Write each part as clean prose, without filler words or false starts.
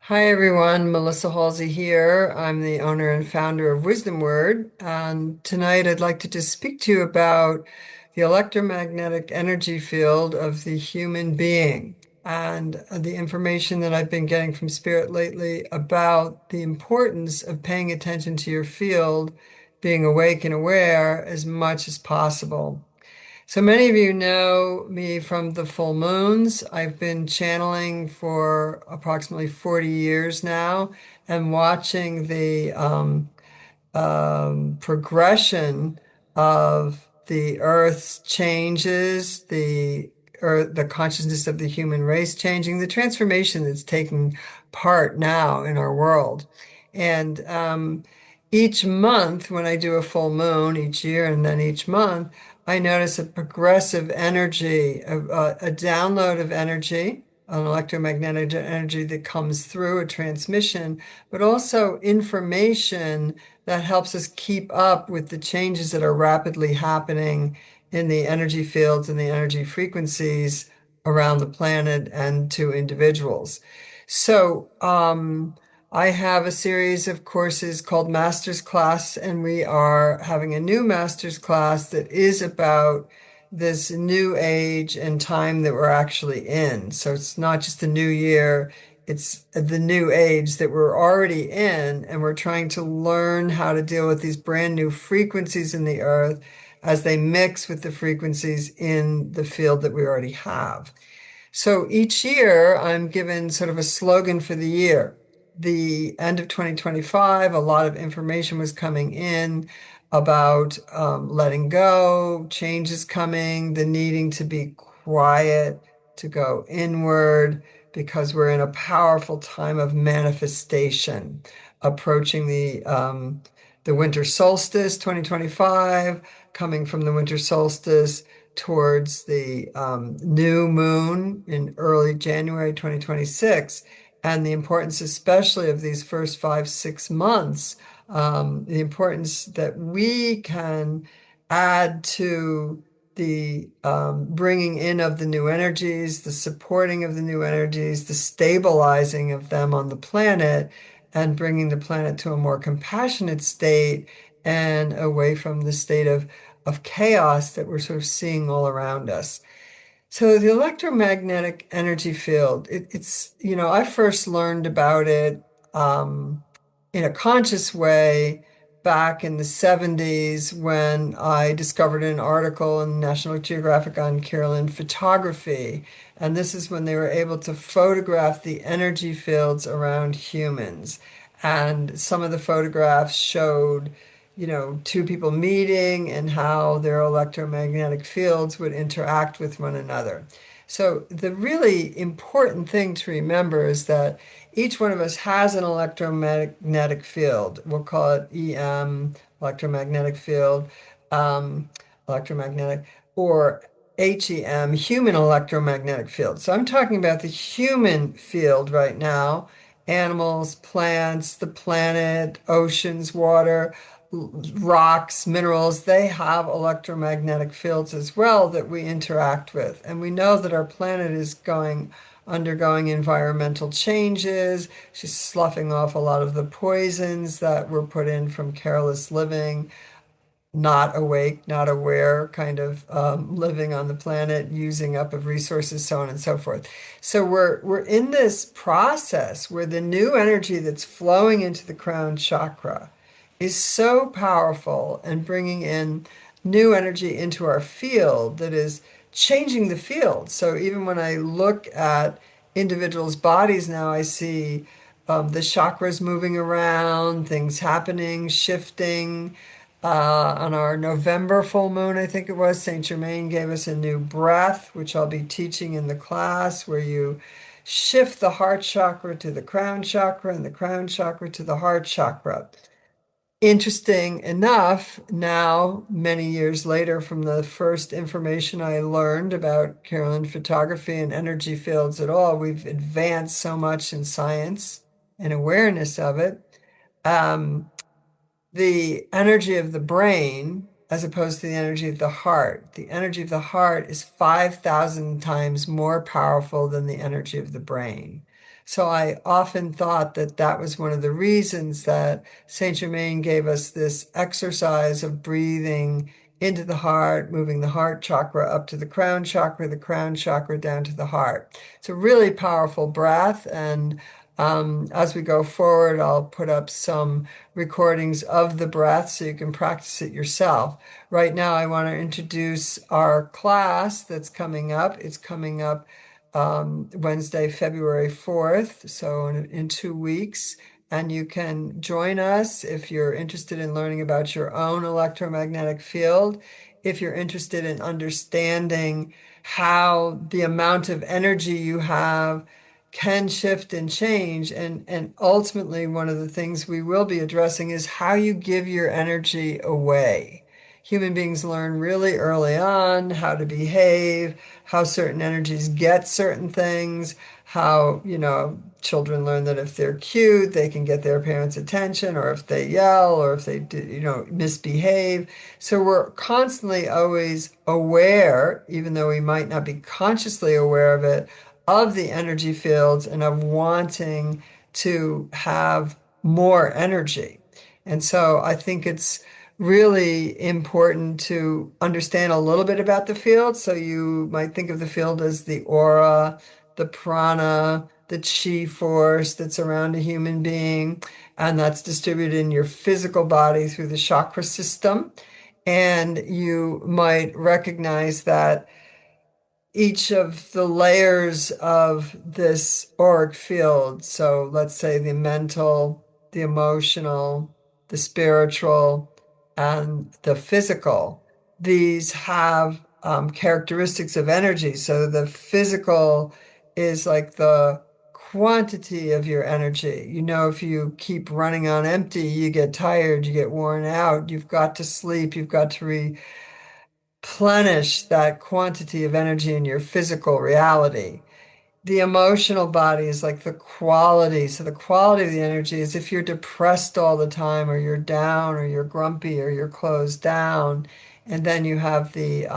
Hi everyone, Melissa Halsey here. I'm the owner and founder of WisdomWord, and tonight I'd like to just speak to you about the electromagnetic energy field of the human being and the information that I've been getting from Spirit lately about the importance of paying attention to your field, being awake and aware as much as possible. So many of you know me from the full moons. I've been channeling for approximately 40 years now and watching the progression of the Earth's changes, the consciousness of the human race changing, the transformation that's taking part now in our world. And each month, when I do a full moon each year and then each month, I notice a progressive energy, a download of energy, an electromagnetic energy that comes through a transmission, but also information that helps us keep up with the changes that are rapidly happening in the energy fields and the energy frequencies around the planet and to individuals. So, I have a series of courses called Master's Class, and we are having a new Master's Class that is about this new age and time that we're actually in. So it's not just a new year, it's the new age that we're already in, and we're trying to learn how to deal with these brand new frequencies in the earth as they mix with the frequencies in the field that we already have. So each year, I'm given sort of a slogan for the year. The end of 2025, a lot of information was coming in about letting go, changes coming, the needing to be quiet, to go inward, because we're in a powerful time of manifestation, approaching the winter solstice, 2025, coming from the winter solstice towards the new moon in early January 2026, and the importance, especially of these first 5, 6 months, the importance that we can add to the bringing in of the new energies, the supporting of the new energies, the stabilizing of them on the planet, and bringing the planet to a more compassionate state and away from the state of chaos that we're sort of seeing all around us. So the electromagnetic energy field, I first learned about it in a conscious way back in the 70s when I discovered an article in National Geographic on Kirlian photography. And this is when they were able to photograph the energy fields around humans. And some of the photographs showed two people meeting and how their electromagnetic fields would interact with one another. So the really important thing to remember is that each one of us has an electromagnetic field. We'll call it EM, electromagnetic field, um, electromagnetic, or HEM, human electromagnetic field. So I'm talking about the human field right now, animals, plants, the planet, oceans, water, rocks, minerals, they have electromagnetic fields as well that we interact with. And we know that our planet is undergoing environmental changes. She's sloughing off a lot of the poisons that were put in from careless living, not awake, not aware, kind of living on the planet, using up of resources, so on and so forth. So we're in this process where the new energy that's flowing into the crown chakra is so powerful and bringing in new energy into our field that is changing the field. So even when I look at individuals' bodies now, I see the chakras moving around, things happening, shifting. On our November full moon, I think it was, Saint Germain gave us a new breath, which I'll be teaching in the class, where you shift the heart chakra to the crown chakra and the crown chakra to the heart chakra. Interesting enough, now, many years later, from the first information I learned about Carolyn photography and energy fields at all, we've advanced so much in science and awareness of it. Um, the energy of the brain as opposed to the energy of the heart. The energy of the heart is 5,000 times more powerful than the energy of the brain. So I often thought that that was one of the reasons that Saint Germain gave us this exercise of breathing into the heart, moving the heart chakra up to the crown chakra down to the heart. It's a really powerful breath. And as we go forward, I'll put up some recordings of the breath so you can practice it yourself. Right now, I want to introduce our class that's coming up. It's coming up Wednesday, February 4th, so in 2 weeks. And you can join us if you're interested in learning about your own electromagnetic field, if you're interested in understanding how the amount of energy you have can shift and change. And ultimately, one of the things we will be addressing is how you give your energy away. Human beings learn really early on how to behave, how certain energies get certain things, how, children learn that if they're cute, they can get their parents' attention, or if they yell, or if they do, misbehave. So we're constantly always aware, even though we might not be consciously aware of it, of the energy fields and of wanting to have more energy. And so I think it's really important to understand a little bit about the field. So you might think of the field as the aura, the prana, the chi force that's around a human being, and that's distributed in your physical body through the chakra system. And you might recognize that each of the layers of this auric field. So let's say the mental, the emotional, the spiritual, and the physical. These have characteristics of energy. So the physical is like the quantity of your energy. If you keep running on empty, you get tired, you get worn out, you've got to sleep, you've got to replenish that quantity of energy in your physical reality. The emotional body is like the quality. So the quality of the energy is if you're depressed all the time, or you're down, or you're grumpy, or you're closed down. And then you have the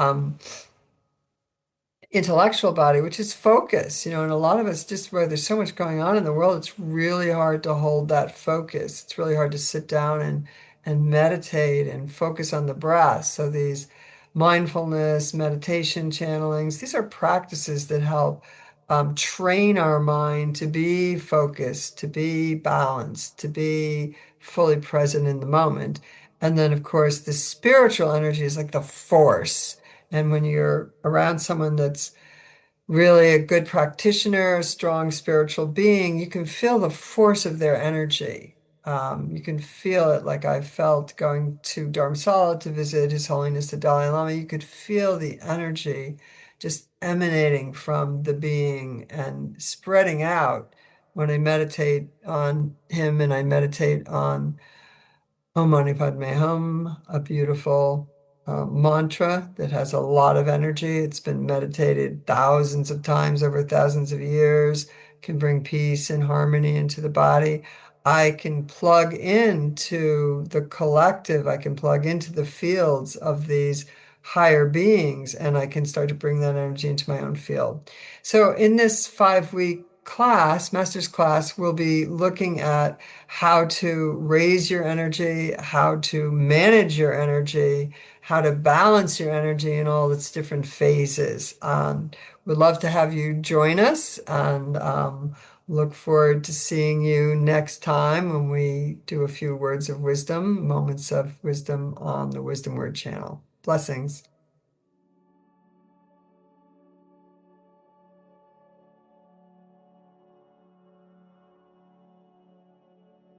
intellectual body, which is focus, and a lot of us, just where there's so much going on in the world, it's really hard to hold that focus. It's really hard to sit down and meditate and focus on the breath. So these mindfulness, meditation, channelings, these are practices that help train our mind to be focused, to be balanced, to be fully present in the moment. And then, of course, the spiritual energy is like the force. And when you're around someone that's really a good practitioner, a strong spiritual being, you can feel the force of their energy. You can feel it like I felt going to Dharamsala to visit His Holiness the Dalai Lama. You could feel the energy just emanating from the being and spreading out when I meditate on him and I meditate on Om Mani Padme Hum, a beautiful mantra that has a lot of energy. It's been meditated thousands of times over thousands of years, can bring peace and harmony into the body. I can plug into the collective, I can plug into the fields of these higher beings, and I can start to bring that energy into my own field. So in this 5-week class, master's class, we'll be looking at how to raise your energy, how to manage your energy, how to balance your energy in all its different phases. We'd love to have you join us, and look forward to seeing you next time when we do a few words of wisdom, moments of wisdom on the Wisdom Word channel. Blessings.